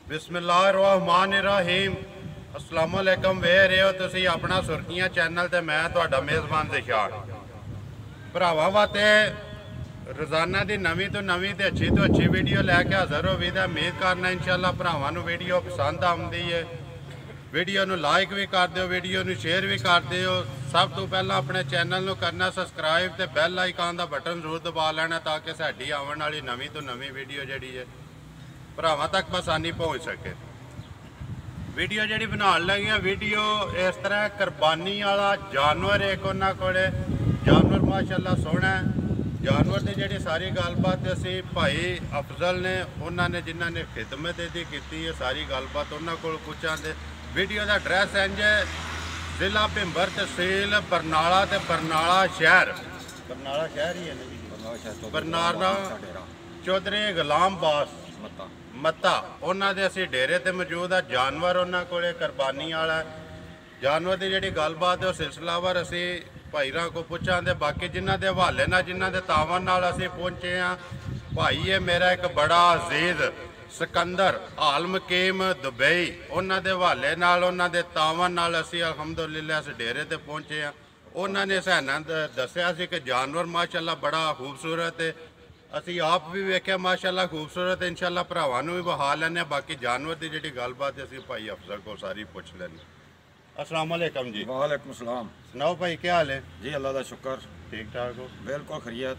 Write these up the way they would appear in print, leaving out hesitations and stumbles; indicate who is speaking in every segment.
Speaker 1: बिस्मिल्लाहिर्रहमानिर्रहीम अस्सलामुअलैकुम वे रहे हो तुसी अपना सुर्खियां चैनल ते मैं तुहाडा मेज़बान दिशान भरावां वास्ते रोज़ाना की नवीं तो अच्छी वीडियो लैके हाज़र हो भी उम्मीद करना इंशाअल्लाह भरावां नूं वीडियो पसंद आउंदी है। वीडियो नूं लाइक भी कर दिओ, वीडियो नूं शेयर भी कर दिओ। सब तो पहला अपने चैनल नूं करना सबसक्राइब ते बैल आइकन का बटन जरूर दबा लेना ताकि साडी आउण वाली नवीं तो नवीं वीडियो जिहड़ी है भरावां तक आसानी पहुँच सके। वीडियो जी बनाने लगे वीडियो इस तरह कुरबानी वाला जानवर एक उन्होंने कोले जानवर माशाअल्लाह सोहना है। जानवर की जी सारी गलबात असी भाई अफजल ने उन्होंने जिन्होंने खिदमत यदि की है सारी गलबात उन्होंने को पुछांगे। वीडियो का एड्रैस इंज है जिला भिंबर तहसील बरनाला ते बरनाला शहर ही है बरनाला चौधरी गुलाम बास मत्ता उन्होंने असी डेरे ते मौजूद आ। जानवर उन्होंने को कुरबानी वाला जानवर की जी गलबात है सिलसिलावार असी भाई को पुछांगे। बाकी जिन्हों के हवाले ना जिन्हों के तावन असी पहुंचे हाँ भाई है मेरा एक बड़ा अजीज सिकंदर आलमकीम दुबई उन्होंने हवाले उन्होंने तावन असी अलहमदुलिल्लाह इस डेरे ते पहुंचे हाँ। उन्होंने सानू दसिया कि जानवर माशाअल्लाह बड़ा खूबसूरत है। असी आप भी वेख्या माशाअल्लाह खूबसूरत इंशाअल्लाह भरावां नूं भी बहा लैने। बाकी जानवर की जी गलबात असी भाई अफसर को सारी पुछ लैने। अस्सलाम वालेकुम जी।
Speaker 2: वालेकुम सलाम।
Speaker 1: सुनाओ भाई क्या हाल है
Speaker 2: जी? अल्लाह का शुक्र
Speaker 1: ठीक ठाक हो?
Speaker 2: बिल्कुल खैरियत।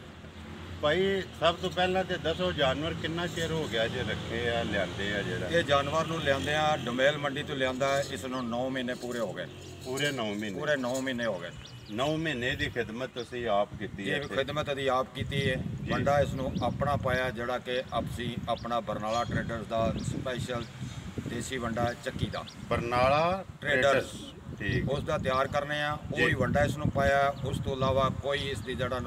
Speaker 1: भाई सब तो पहला तो दसो जानवर कितना चिर हो गया जो रखे आ लियाते आ जेड़ा
Speaker 2: ये जानवर नूं लियांदे आ डुमेल मंडी तो लियांदा है। इस नूं 9 महीने पूरे हो गए।
Speaker 1: पूरे 9 महीने?
Speaker 2: पूरे 9 महीने हो गए।
Speaker 1: 9 महीने की खिदमत तुसी आप की है?
Speaker 2: खिदमत अभी आप की है। वंडा इस नूं अपना पाया जड़ा कि असी अपना बरनाला ट्रेडर्स का स्पैशल देसी वंडा चक्की का
Speaker 1: बरनाला ट्रेडर्स ठीक
Speaker 2: उसका तैयार करने वही वंडा इस नूं पाया। उस तो इलावा कोई इसकी जड़ा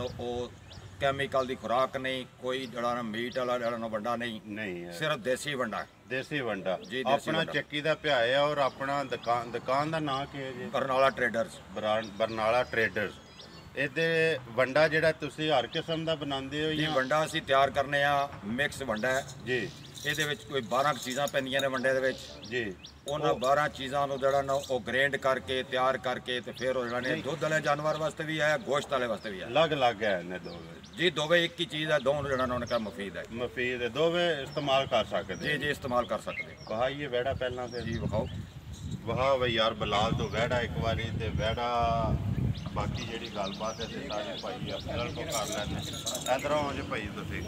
Speaker 2: कैमिकल की खुराक नहीं, कोई जड़ा मीट वाला जड़ा वंडा नहीं है, सिर्फ देसी वंडा है।
Speaker 1: देसी वंडा
Speaker 2: जी
Speaker 1: अपना चक्की का पिया और अपना दुकान का नाम क्या है जी?
Speaker 2: बरनाला ट्रेडर्स।
Speaker 1: बरनाला ट्रेडर्स। ਇਹਦੇ ਵੰਡਾ ਜਿਹੜਾ ਤੁਸੀਂ ਹਰ ਕਿਸਮ ਦਾ ਬਣਾਉਂਦੇ ਹੋ?
Speaker 2: ਜੀ ਵੰਡਾ ਅਸੀਂ ਤਿਆਰ ਕਰਨੇ ਆ ਮਿਕਸ ਵੰਡਾ ਹੈ
Speaker 1: ਜੀ।
Speaker 2: ਇਹਦੇ ਵਿੱਚ ਕੋਈ 12 ਚੀਜ਼ਾਂ ਪੈਂਦੀਆਂ ਨੇ ਵੰਡੇ ਦੇ ਵਿੱਚ ਜੀ। ਉਹਨਾਂ 12 ਚੀਜ਼ਾਂ ਨੂੰ ਜਿਹੜਾ ਨਾ ਉਹ ਗ੍ਰੈਂਡ ਕਰਕੇ ਤਿਆਰ ਕਰਕੇ ਤੇ ਫਿਰ ਉਹ ਜਿਹੜਾ ਨੇ ਦੁੱਧ ਵਾਲੇ ਜਾਨਵਰ ਵਾਸਤੇ ਵੀ ਹੈ, ਗੋਸ਼ਤ ਵਾਲੇ ਵਾਸਤੇ ਵੀ ਹੈ।
Speaker 1: ਅਲੱਗ ਹੈ ਨੇ ਦੋਵੇਂ? ਜੀ
Speaker 2: ਦੋਵੇਂ ਇੱਕ ਹੀ ਚੀਜ਼ ਹੈ। ਦੋਨੋਂ ਜਿਹੜਾ ਨਾ ਉਹਨਾਂ ਦਾ ਮੁਫੀਦ ਹੈ।
Speaker 1: ਮੁਫੀਦ ਹੈ, ਦੋਵੇਂ ਇਸਤੇਮਾਲ ਕਰ ਸਕਦੇ?
Speaker 2: ਜੀ ਇਸਤੇਮਾਲ ਕਰ ਸਕਦੇ।
Speaker 1: ਵਹਾਈਏ ਵੈੜਾ ਪਹਿਲਾਂ ਤੇ ਜੀ ਵਿਖਾਓ। ਵਾਹ ਬਈ ਯਾਰ ਬਲਾਲ ਤੋਂ ਵੈੜਾ ਇੱਕ ਵਾਰੀ ਤੇ ਵੈੜਾ बाकी जी गलबात है सारे भाई अफसर को कर लैने। इधरों जो भाई तुसी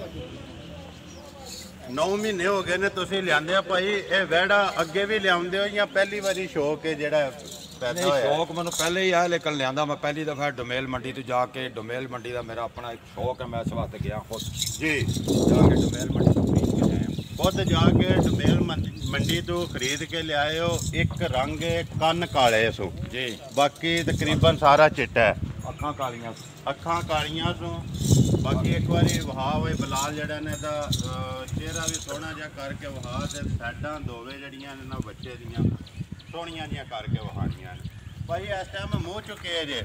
Speaker 1: 9 महीने हो गए ने तुसी लियांदे भाई ये वैड़ा अगे भी लियाउंदे हो या पहली बारी शौक है जेड़ा पैदा होया?
Speaker 2: शौक मैनू पहले ही है लेकिन लियांदा मैं पहली दफा डुमेल मंडी तो जाके डुमेल मंडी का मेरा अपना एक शौक है। मैं इस वास्ते गया खुद जी जाके डुमेल मंडी तो खरीद के आया।
Speaker 1: खुद जाके डुमेल मंडी तो खरीद के लियाए हो। एक रंग कन काले सो जी, बाकी तकरीबन सारा चिट्टा है।
Speaker 2: अखां कालियां
Speaker 1: सो बाकी एक बारी वहा हुए बलाल जड़ा ने चेहरा भी सोहना जहा करके वहा ते साइडां दोवे जड़ियां ने ना बच्चे दियां सोहनियां जियां करके वहानियां ने। भाई इस टाइम मूँह चुके जे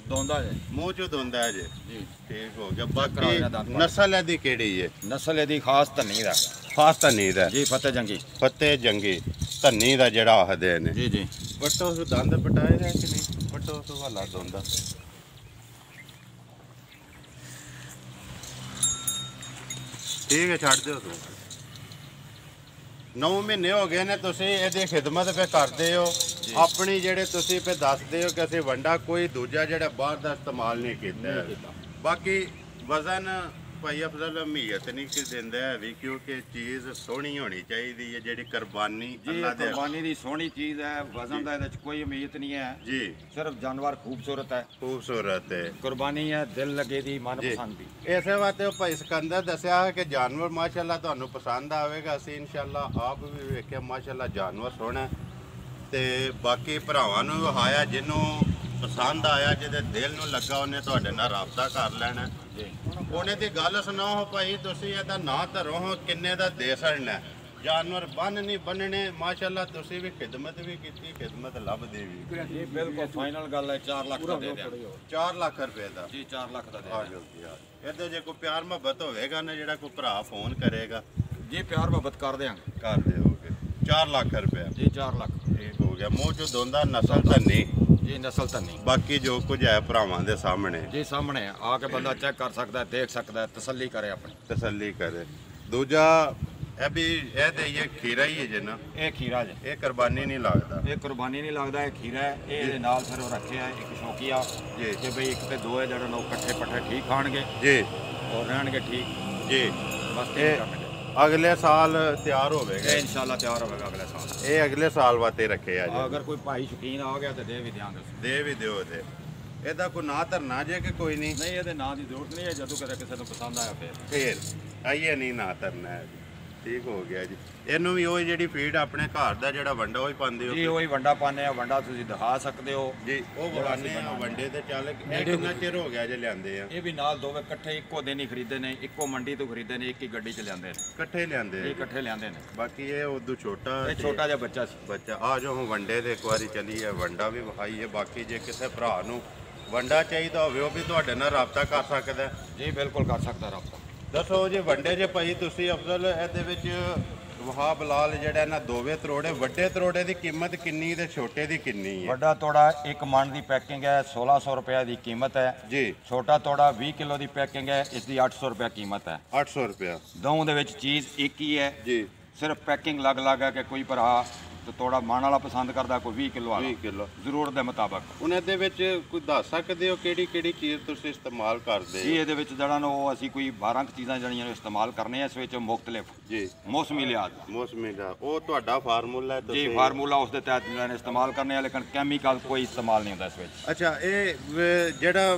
Speaker 2: दोंदा जे
Speaker 1: मूँह चो दोंदा है जी ठीक हो गया। बाकी नस्ल यदी केड़ी है?
Speaker 2: नस्ल यदी खास धनी दा।
Speaker 1: खास धनी दा
Speaker 2: जी। फतेह जंगी
Speaker 1: धनी दा जड़ा आखदे ने
Speaker 2: जी जी।
Speaker 1: पट्टो उस दंद पटाए रहे कि नहीं? पट्टो उस वाला दोंदा ठीक है छड़ दो तू। 9 महीने हो गए ने तुसी इहदी खिदमत पे करते हो अपनी जेड़े तुसी पे दसदे हो कि असीं वंडा कोई दूजा जेड़ा बाहर दा इस्तेमाल नहीं कीता। बाकी वजन भाई अफजल अहमियत नहीं कि दिंदा है भी क्योंकि चीज़ सोहनी होनी चाहिए है जेड़ी कुरबानी
Speaker 2: कुरबानी दी सोहनी चीज़ है। वजन दा इहदे च कोई उम्मीद नहीं है जी, सिर्फ जानवर खूबसूरत है। खूबसूरत है कुरबानी है दिल लगे दी मन पसंद दी। इस
Speaker 1: वास्ते भाई सिकंदर दसिया कि जानवर माशाअल्लाह तुहानू पसंद आवेगा। असीं इंशाअल्लाह आप भी वेख्या माशाअल्लाह जानवर सोहना ते बाकी भरावां नूं विखाया जिन्हों पसंद आया जिहदे दिल नूं लगा उन्हें तुहाडे नाल राबता कर लैना जी। उन्हें दी गल सुनाओ भाई तुसी इहदा नां धरो किन्ने दा दे छड़ना जानवर बन नहीं बनने? माशाअल्लाह तुसी भी खिदमत भी की खिदमत लभदे भी
Speaker 2: जी। बिल्कुल फाइनल गल है 4 लाख दा दे दे।
Speaker 1: 4 लाख रुपए दा
Speaker 2: जी 4 लाख दा दे दे।
Speaker 1: इहदे जे कोई प्यार मुहब्बत होवेगा ना जेड़ा कोई भरा फोन करेगा
Speaker 2: जी प्यार मुहब्बत कर देंगे।
Speaker 1: कर दोगे 4 ਲੱਖ ਰੁਪਏ
Speaker 2: ਜੀ 4 ਲੱਖ
Speaker 1: ਠੀਕ ਹੋ ਗਿਆ। ਮੂੰਹ ਚ ਦੋਂਦਾ ਨਸਲ ਧੰਨੀ
Speaker 2: ਜੀ, ਨਸਲ ਧੰਨੀ।
Speaker 1: ਬਾਕੀ ਜੋ ਕੁਝ ਹੈ ਭਰਾਵਾਂ ਦੇ ਸਾਹਮਣੇ
Speaker 2: ਜੀ ਸਾਹਮਣੇ ਆ ਕੇ ਬੰਦਾ ਚੈੱਕ ਕਰ ਸਕਦਾ, ਦੇਖ ਸਕਦਾ, ਤਸੱਲੀ ਕਰੇ ਆਪਣੀ।
Speaker 1: ਤਸੱਲੀ ਕਰੇ। ਦੂਜਾ ਇਹ ਵੀ ਇਹ ਤੇ ਇਹ ਖੀਰਾ ਹੀ ਹੈ ਜੇ ਨਾ,
Speaker 2: ਇਹ ਖੀਰਾ ਜੀ,
Speaker 1: ਇਹ ਕੁਰਬਾਨੀ ਨਹੀਂ ਲੱਗਦਾ।
Speaker 2: ਇਹ ਕੁਰਬਾਨੀ ਨਹੀਂ ਲੱਗਦਾ, ਇਹ ਖੀਰਾ ਹੈ। ਇਹ ਇਹਦੇ ਨਾਲ ਫਿਰ ਉਹ ਰੱਖਿਆ ਇੱਕ ਸ਼ੌਕੀਆ
Speaker 1: ਜੀ
Speaker 2: ਕਿ ਬਈ ਇੱਕ ਤੇ ਦੋ ਹੈ ਜਿਹੜਾ ਨਾ ਇਕੱਠੇ ਪੱਠੇ ਠੀਕ ਖਾਣਗੇ
Speaker 1: ਜੀ
Speaker 2: ਔਰ ਰਹਿਣਗੇ ਠੀਕ।
Speaker 1: ਜੀ
Speaker 2: ਬਸ
Speaker 1: ਇਹ
Speaker 2: ਇਹ ਕਰਨਗੇ।
Speaker 1: ਅਗਲੇ ਸਾਲ ਤਿਆਰ ਹੋਵੇਗਾ।
Speaker 2: ਇਹ ਇਨਸ਼ਾਅੱਲਾ ਤਿਆਰ ਹੋਵੇਗਾ ਅਗਲੇ ਸਾਲ।
Speaker 1: ਇਹ ਅਗਲੇ ਸਾਲ ਵਾਸਤੇ ਰੱਖੇ ਆ ਜੀ।
Speaker 2: ਅਗਰ ਕੋਈ ਭਾਈ ਸ਼ੌਕੀਨ ਆ ਗਿਆ ਤੇ ਦੇ ਵੀ ਦਿਆਂਗੇ।
Speaker 1: ਦੇ ਵੀ ਦਿਓ ਤੇ ਇਹਦਾ ਕੋਈ ਨਾਂ ਧਰਨਾ ਜੇ ਕਿ ਕੋਈ ਨਹੀਂ?
Speaker 2: ਨਹੀਂ, ਇਹਦੇ ਨਾਂ ਦੀ ਜ਼ਰੂਰਤ ਨਹੀਂ ਹੈ, ਜਦੋਂ ਕਦੇ ਕਿਸੇ ਨੂੰ ਪਸੰਦ ਆਇਆ
Speaker 1: ਫੇਰ ਆਈਏ ਨਹੀਂ ਨਾਂ ਧਰਨਾ ਹੈ ਜੀ। ਠੀਕ ਹੋ ਗਿਆ ਜੀ। ਇਹਨੂੰ ਵੀ ਉਹ ਜਿਹੜੀ ਫੀਡ ਆਪਣੇ ਘਰ ਦਾ ਜਿਹੜਾ ਵੰਡਾ ਉਹ ਹੀ ਪਾਉਂਦੇ ਹੋ
Speaker 2: ਜੀ? ਉਹੀ ਵੰਡਾ ਪਾਉਂਦੇ ਆ। ਵੰਡਾ ਤੁਸੀਂ ਦਿਖਾ ਸਕਦੇ ਹੋ
Speaker 1: ਜੀ। ਉਹ ਵੰਡੇ ਆ ਵੰਡੇ ਤੇ ਚੱਲ ਇਹ ਕਿੰਨਾ ਚਿਰ ਹੋ ਗਿਆ ਜੇ ਲਿਆਂਦੇ ਆ?
Speaker 2: ਇਹ ਵੀ ਨਾਲ ਦੋਵੇਂ ਇਕੱਠੇ ਇੱਕੋ ਦਿਨ ਹੀ ਖਰੀਦੇ ਨੇ, ਇੱਕੋ ਮੰਡੀ ਤੋਂ ਖਰੀਦੇ ਨੇ, ਇੱਕ ਹੀ ਗੱਡੀ ਚ ਲਿਆਂਦੇ ਨੇ।
Speaker 1: ਇਕੱਠੇ ਲਿਆਂਦੇ
Speaker 2: ਇਹ
Speaker 1: ਆ?
Speaker 2: ਇਕੱਠੇ ਲਿਆਂਦੇ ਨੇ।
Speaker 1: ਬਾਕੀ ਇਹ ਉਦੋਂ ਛੋਟਾ
Speaker 2: ਇਹ ਛੋਟਾ ਜਿਹਾ ਬੱਚਾ ਸੀ।
Speaker 1: ਬੱਚਾ ਆ ਜੋ ਹੁਣ ਵੰਡੇ ਦੇ ਇੱਕ ਵਾਰੀ ਚੱਲੀਏ, ਵੰਡਾ ਵੀ ਵਿਖਾਈਏ। ਬਾਕੀ ਜੇ ਕਿਸੇ ਭਰਾ ਨੂੰ ਵੰਡਾ ਚਾਹੀਦਾ ਹੋਵੇ ਉਹ ਵੀ ਤੁਹਾਡੇ ਨਾਲ ਰਾਬਤਾ ਕਰ ਸਕਦਾ ਹੈ।
Speaker 2: ਜੀ ਬਿਲਕੁਲ ਕਰ ਸਕਦਾ ਰਾਬਤਾ।
Speaker 1: ਦੱਸੋ ਜੇ ਵੰਡੇ ਜੇ ਭਾਈ ਤੁਸੀਂ ਅਫਜ਼ਲ ਇਹਦੇ ਵਿੱਚ ਵਹਾ ਬਲਾਲ ਜਿਹੜਾ ਨਾ ਦੋਵੇਂ ਤਰੋੜੇ, ਵੱਡੇ ਤਰੋੜੇ ਦੀ ਕੀਮਤ ਕਿੰਨੀ ਤੇ ਛੋਟੇ ਦੀ ਕਿੰਨੀ ਹੈ?
Speaker 2: ਵੱਡਾ ਤੋੜਾ ਇੱਕ ਮਣ ਦੀ ਪੈਕਿੰਗ ਹੈ, 1600 ਰੁਪਏ ਦੀ ਕੀਮਤ ਹੈ
Speaker 1: ਜੀ।
Speaker 2: ਛੋਟਾ ਤੋੜਾ 20 ਕਿਲੋ ਦੀ ਪੈਕਿੰਗ ਹੈ, ਇਸ ਦੀ 800 ਰੁਪਏ ਕੀਮਤ ਹੈ।
Speaker 1: 800 ਰੁਪਇਆ
Speaker 2: ਦੋਵਾਂ ਦੇ ਵਿੱਚ ਚੀਜ਼ ਇੱਕ ਹੀ ਹੈ,
Speaker 1: ਜੀ।
Speaker 2: ਸਿਰਫ ਪੈਕਿੰਗ ਅਲੱਗ-ਅਲੱਗ ਹੈ ਕਿ ਕੋਈ ਭਰਾ ਤੇ ਤੋੜਾ ਮਣ ਵਾਲਾ ਪਸੰਦ ਕਰਦਾ, ਕੋਈ 20 ਕਿਲੋ ਵਾਲਾ
Speaker 1: 20 ਕਿਲੋ
Speaker 2: ਜ਼ਰੂਰਤ ਦੇ ਮੁਤਾਬਕ।
Speaker 1: ਉਹਨਾਂ ਦੇ ਵਿੱਚ ਕੋਈ ਦੱਸ ਸਕਦੇ ਹੋ ਕਿਹੜੀ ਕਿਹੜੀ ਚੀਜ਼ ਤੁਸੀਂ ਇਸਤੇਮਾਲ ਕਰਦੇ
Speaker 2: ਜੀ
Speaker 1: ਹੋ?
Speaker 2: ਇਹਦੇ ਵਿੱਚ ਜਿਹੜਾ ਨਾ ਉਹ ਅਸੀਂ ਕੋਈ 12 ਚੀਜ਼ਾਂ ਜਿਹੜੀਆਂ ਨੂੰ ਇਸਤੇਮਾਲ ਕਰਨੇ ਆ। ਇਸ ਵਿੱਚ ਮੁxtਲਿਫ
Speaker 1: ਜੀ
Speaker 2: ਮੌਸਮੀ ਲਿਹਾਜ਼
Speaker 1: ਮੌਸਮੀ ਦਾ ਉਹ ਤੁਹਾਡਾ ਫਾਰਮੂਲਾ ਹੈ
Speaker 2: ਜੀ
Speaker 1: ਤੁਸੀਂ?
Speaker 2: ਫਾਰਮੂਲਾ ਉਸ ਦੇ ਤਹਿਤ ਜਿਹੜਾ ਨੇ ਇਸਤੇਮਾਲ ਕਰਨੇ ਆ, ਲੇਕਿਨ ਕੈਮੀਕਲ ਕੋਈ ਇਸਤੇਮਾਲ ਨਹੀਂ ਹੁੰਦਾ ਇਸ ਵਿੱਚ।
Speaker 1: ਅੱਛਾ ਇਹ ਜਿਹੜਾ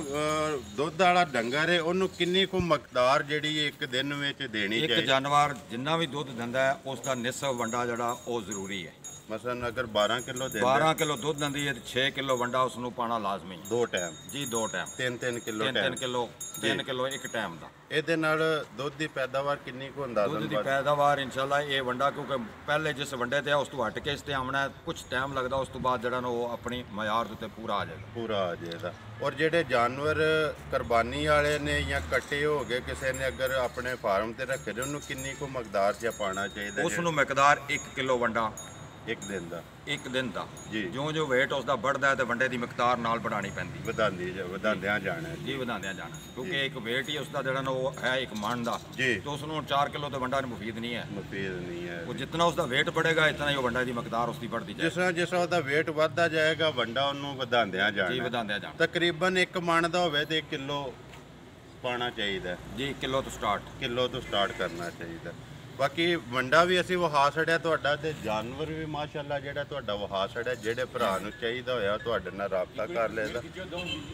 Speaker 1: ਦੁੱਧ ਵਾਲਾ ਡੰਗਰ ਹੈ ਉਹਨੂੰ ਕਿੰਨੀ ਕੁ ਮਕਦਾਰ ਜਿਹੜੀ ਇੱਕ ਦਿਨ ਵਿੱਚ ਦੇਣੀ
Speaker 2: ਇੱਕ
Speaker 1: ਚਾਹੀਦੀ?
Speaker 2: ਜਾਨਵਰ ਜਿੰਨਾ ਵੀ ਦੁੱਧ ਦਿੰਦਾ ਹੈ ਉਸ ਦਾ ਨਿਸਬ ਵੰਡਾ ਜਿਹੜਾ ਉਹ ਜ਼ਰੂਰੀ ਹੈ।
Speaker 1: ਮਸਲਨ ਅਗਰ 12 ਕਿਲੋ ਦਿੰਦਾ
Speaker 2: 12 ਕਿਲੋ ਦੁੱਧ ਦਿੰਦੀ ਹੈ ਤੇ 6 ਕਿਲੋ ਵੰਡਾ ਉਸ ਨੂੰ ਪਾਣਾ ਲਾਜ਼ਮੀ ਹੈ।
Speaker 1: 2 ਟਾਈਮ
Speaker 2: ਜੀ 2 time
Speaker 1: 3 kilo
Speaker 2: 3
Speaker 1: time
Speaker 2: kilo 3 kilo ਇੱਕ ਟਾਈਮ ਦਾ।
Speaker 1: ਇਹਦੇ ਨਾਲ ਦੁੱਧ ਦੀ ਪੈਦਾਵਾਰ ਕਿੰਨੀ ਕੁ ਅੰਦਾਜ਼ਨ
Speaker 2: ਦੁੱਧ ਦੀ ਪੈਦਾਵਾਰ ਇਨਸ਼ਾਅੱਲਾ ਇਹ ਵੰਡਾ ਕਿਉਂਕਿ ਪਹਿਲੇ ਜਿਸ ਵੰਡੇ ਤੇ ਆ ਉਸ ਤੋਂ ਹਟ ਕੇ ਇਸ ਤੇ ਆਉਣਾ ਕੁਝ ਟਾਈਮ ਲੱਗਦਾ, ਉਸ ਤੋਂ ਬਾਅਦ ਜਿਹੜਾ ਨਾ ਉਹ ਆਪਣੀ ਮਿਆਰ ਦੇ ਉੱਤੇ ਪੂਰਾ ਆ ਜਾਏਗਾ।
Speaker 1: ਪੂਰਾ ਆ ਜਾਏਗਾ। ਔਰ ਜਿਹੜੇ ਜਾਨਵਰ ਕੁਰਬਾਨੀ ਵਾਲੇ ਨੇ ਜਾਂ ਕੱਟੇ ਹੋ ਗਏ ਕਿਸੇ ਨੇ ਅਗਰ ਆਪਣੇ ਫਾਰਮ ਤੇ ਰੱਖੇ ਨੇ ਉਹਨੂੰ ਕਿੰਨੀ ਕੁ ਮਕਦਾਰ 'ਚ ਪਾਣਾ ਚਾਹੀਦਾ?
Speaker 2: ਉਸ ਨੂੰ ਮਿਕਦਾਰ 1 ਕਿਲੋ ਵੰਡਾ
Speaker 1: ਇੱਕ ਦਿਨ ਦਾ?
Speaker 2: ਇੱਕ ਦਿਨ ਦਾ।
Speaker 1: ਜੀ।
Speaker 2: ਜਿਉਂ weight ਉਸ ਦਾ ਵੱਧਦਾ ਹੈ ਤੇ ਵੰਡੇ ਦੀ ਮਿਕਦਾਰ ਨਾਲ ਵਧਾਣੀ ਪੈਂਦੀ
Speaker 1: ਵਧਾਉਂਦਿਆਂ ਜਾਣਾ ਹੈ।
Speaker 2: ਜੀ ਵਧਾਉਂਦਿਆਂ ਜਾਣਾ, ਕਿਉਂਕਿ ਇੱਕ weight ਹੀ ਉਸ ਦਾ ਜਿਹੜਾ ਨਾ ਉਹ ਹੈ ਇੱਕ ਮਣ ਦਾ।
Speaker 1: ਜੀ।
Speaker 2: ਤੇ ਉਸ ਨੂੰ 4 ਕਿਲੋ ਤੇ ਵੰਡਾ ਮੁਫੀਦ ਨਹੀਂ ਹੈ।
Speaker 1: ਮੁਫੀਦ ਨਹੀਂ ਹੈ।
Speaker 2: ਉਹ ਜਿੰਨਾ ਉਸ ਦਾ weight बढ़ेगा ਇਤਨਾ ਹੀ ਉਹ ਵੰਡਾ ਦੀ ਮਿਕਦਾਰ ਉਸ ਦੀ ਵੱਧਦੀ ਜਾਏਗੀ।
Speaker 1: ਜਿਸ ਤਰ੍ਹਾਂ ਉਹਦਾ weight ਵੱਧਦਾ ਜਾਏਗਾ ਵੰਡਾ ਉਹਨੂੰ ਵਧਾਉਂਦਿਆਂ
Speaker 2: ਜੀ
Speaker 1: ਜਾਣਾ।
Speaker 2: ਵਧਾਉਂਦਿਆਂ ਜਾਣਾ।
Speaker 1: ਤਕਰੀਬਨ ਇੱਕ ਮਣ ਦਾ ਹੋਵੇ ਤੇ 1 ਕਿਲੋ ਪਾਣਾ ਚਾਹੀਦਾ।
Speaker 2: ਜੀ 1 ਕਿਲੋ ਤੋਂ ਸਟਾਰਟ।
Speaker 1: ਕਿਲੋ ਤੋਂ ਸਟਾਰਟ ਕਰਨਾ ਚਾਹੀਦਾ। ਬਾਕੀ ਵੰਡਾ ਵੀ ਅਸੀਂ ਵਹਾ ਛੜਿਆ ਤੁਹਾਡਾ ਤੇ ਜਾਨਵਰ ਵੀ ਮਾਸ਼ਾਅੱਲਾ ਜਿਹੜਾ ਤੁਹਾਡਾ ਵਹਾ ਛੜਿਆ। ਜਿਹੜੇ ਭਰਾ ਨੂੰ ਚਾਹੀਦਾ ਹੋਇਆ ਤੁਹਾਡੇ ਨਾਲ ਰਾਬਤਾ ਕਰ ਲੈਦਾ।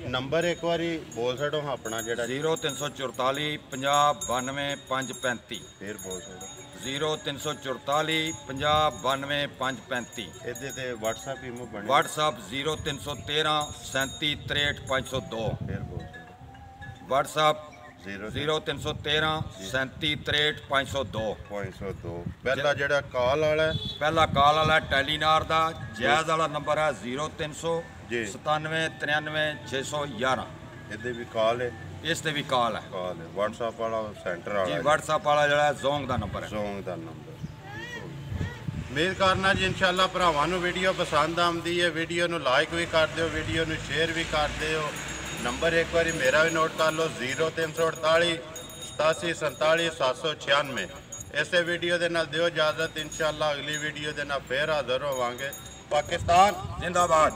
Speaker 1: ਨੰਬਰ ਇੱਕ ਵਾਰੀ ਬੋਲ ਛੜੋ ਆਪਣਾ ਜਿਹੜਾ
Speaker 2: 0344 50 92 535।
Speaker 1: ਫੇਰ ਬੋਲ ਛੜੋ
Speaker 2: 0344 50 92 535।
Speaker 1: ਇਹਦੇ ਤੇ WhatsApp ਇਮੋ ਬਣੇ?
Speaker 2: WhatsApp 0313 37 63 502।
Speaker 1: ਫੇਰ ਬੋਲ ਛੜੋ
Speaker 2: WhatsApp 0313 37 63 502।
Speaker 1: 502। ਪਹਿਲਾ ਜਿਹੜਾ ਕਾਲ ਵਾਲਾ ਹੈ?
Speaker 2: ਪਹਿਲਾ ਕਾਲ ਵਾਲਾ ਟੈਲੀਨਾਰ ਦਾ ਜਾਇਜ਼ ਵਾਲਾ ਨੰਬਰ ਹੈ 0300
Speaker 1: ਜੀ
Speaker 2: 97 93 611।
Speaker 1: ਇਹਦੇ ਵੀ ਕਾਲ ਹੈ?
Speaker 2: ਇਸ ਤੇ ਵੀ ਕਾਲ ਹੈ।
Speaker 1: ਕਾਲ ਹੈ। WhatsApp ਵਾਲਾ ਸੈਂਟਰ ਵਾਲਾ
Speaker 2: ਜੀ WhatsApp ਵਾਲਾ ਜਿਹੜਾ ਜ਼ੋਂਗ ਦਾ ਨੰਬਰ ਹੈ।
Speaker 1: ਜ਼ੋਂਗ ਦਾ ਨੰਬਰ। ਉਮੀਦ ਕਰਨਾ ਜੀ ਇਨਸ਼ਾਅੱਲਾ ਭਰਾਵਾਂ ਨੂੰ ਵੀਡੀਓ ਪਸੰਦ ਆਉਂਦੀ ਹੈ। ਵੀਡੀਓ ਨੂੰ ਲਾਈਕ ਵੀ ਕਰ ਦਿਓ, ਵੀਡੀਓ ਨੂੰ ਸ਼ੇਅਰ ਵੀ ਕਰ ਦਿਓ। ਨੰਬਰ ਇੱਕ ਵਾਰੀ ਮੇਰਾ ਵੀ ਨੋਟ ਕਰ ਲਓ 0348 87 47 796। ਇਸੇ ਵੀਡੀਓ ਦੇ ਨਾਲ ਦਿਓ ਇਜਾਜ਼ਤ। ਇਨਸ਼ਾਅੱਲਾ ਅਗਲੀ ਵੀਡੀਓ ਦੇ ਨਾਲ ਫੇਰ ਹਾਜ਼ਰ ਹੋਵਾਂਗੇ। ਪਾਕਿਸਤਾਨ
Speaker 2: ਜ਼ਿੰਦਾਬਾਦ।